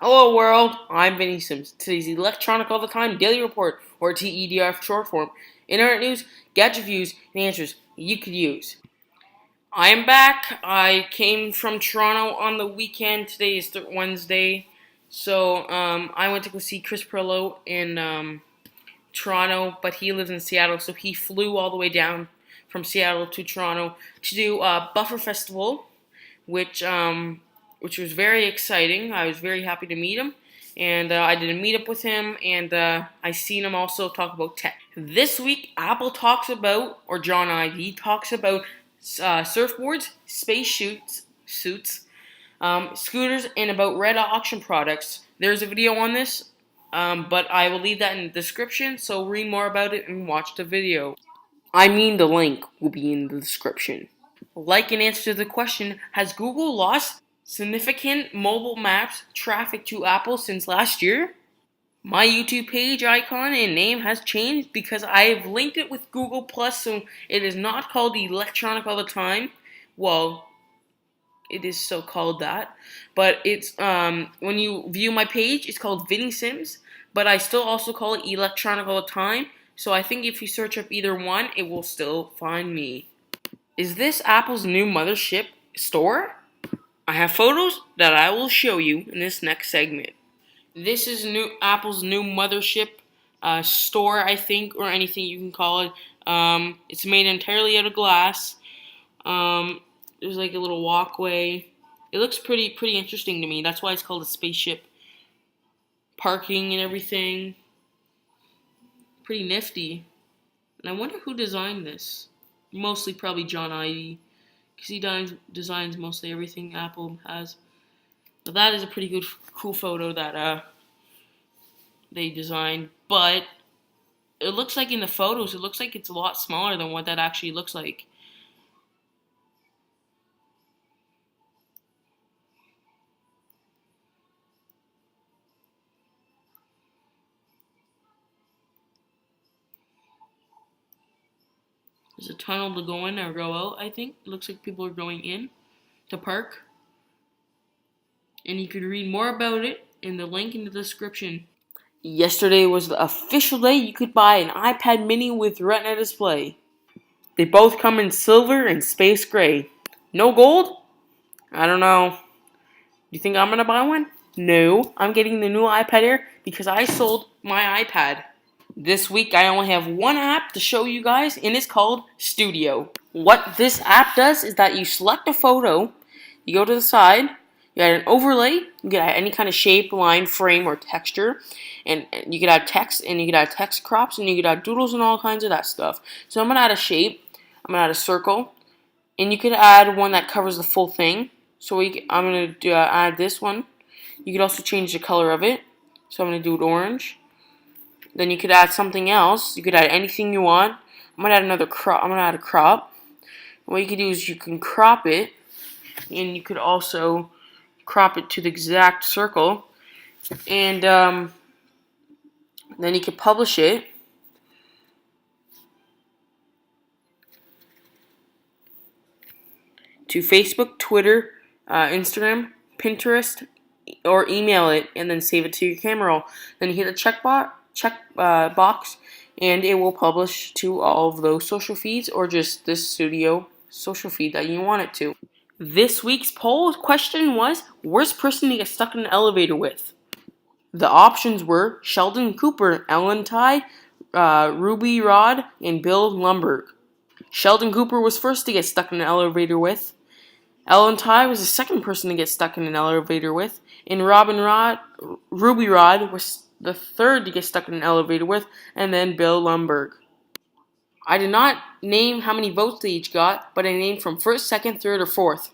Hello world, I'm Vinnie Sims. Today's ElectronicAllTheTime Daily Report, or TEDR for short form. Internet news, gadget views, and answers you could use. I am back. I came from Toronto on the weekend. Today is Wednesday. So I went to go see Chris Pirillo in Toronto, but he lives in Seattle, so he flew all the way down from Seattle to Toronto to do Buffer Festival, which was very exciting. I was very happy to meet him, and I did a meetup with him, and I seen him also talk about tech. This week, Apple talks about, or Jony talks about surfboards, spacesuits, scooters, and about red auction products. There's a video on this, but I will leave that in the description, so read more about it and watch the video. I mean, the link will be in the description. Like and answer to the question, has Google lost significant mobile maps traffic to Apple since last year? My YouTube page icon and name has changed because I have linked it with Google Plus, so it is not called ElectronicAllTheTime. Well, it is so called that, but it's when you view my page, it's called Vinnie Sims, but I still also call it ElectronicAllTheTime. So I think if you search up either one, it will still find me. Is this Apple's new mothership store? I have photos that I will show you in this next segment. This is Apple's new mothership store, I think, or anything you can call it. It's made entirely out of glass. There's like a little walkway. It looks pretty interesting to me. That's why it's called a spaceship. Parking and everything. Pretty nifty. And I wonder who designed this. Mostly probably Jony, because he designs mostly everything Apple has. But that is a pretty cool photo that they designed. But it looks like in the photos, it looks like it's a lot smaller than what that actually looks like. There's a tunnel to go in or go out, I think. It looks like people are going in to park. And you could read more about it in the link in the description. Yesterday was the official day you could buy an iPad mini with Retina display. They both come in silver and space gray. No gold? I don't know. You think I'm gonna buy one? No, I'm getting the new iPad Air because I sold my iPad. This week I only have one app to show you guys, and it's called Studio. What this app does is that you select a photo, you go to the side, you add an overlay, you can add any kind of shape, line, frame, or texture, and you can add text, and you can add text crops, and you can add doodles and all kinds of that stuff. So I'm going to add a shape, I'm going to add a circle, and you could add one that covers the full thing. So I'm going to add this one. You could also change the color of it. So I'm going to do it orange. Then you could add something else. You could add anything you want. I'm gonna add another crop. I'm gonna add a crop. What you can do is you can crop it, and you could also crop it to the exact circle, and then you could publish it. To Facebook, Twitter, Instagram, Pinterest, or email it, and then save it to your camera roll. Then you hit the check box, and it will publish to all of those social feeds, or just this Studio social feed that you want it to. This week's poll question was, worst person to get stuck in an elevator with? The options were Sheldon Cooper, Ellen Ty, Ruby Rod, and Bill Lumberg. Sheldon Cooper was first to get stuck in an elevator with. Ellen Ty was the second person to get stuck in an elevator with, and Ruby Rod was the third to get stuck in an elevator with, and then Bill Lumberg. I did not name how many votes they each got, but I named from first, second, third, or fourth.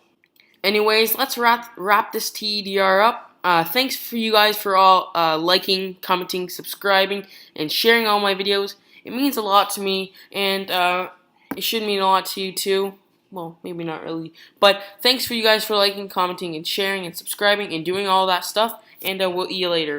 Anyways, let's wrap this TEDR up. Thanks for you guys for all liking, commenting, subscribing, and sharing all my videos. It means a lot to me, and it should mean a lot to you too. Well, maybe not really. But thanks for you guys for liking, commenting, and sharing, and subscribing, and doing all that stuff. And we'll see you later.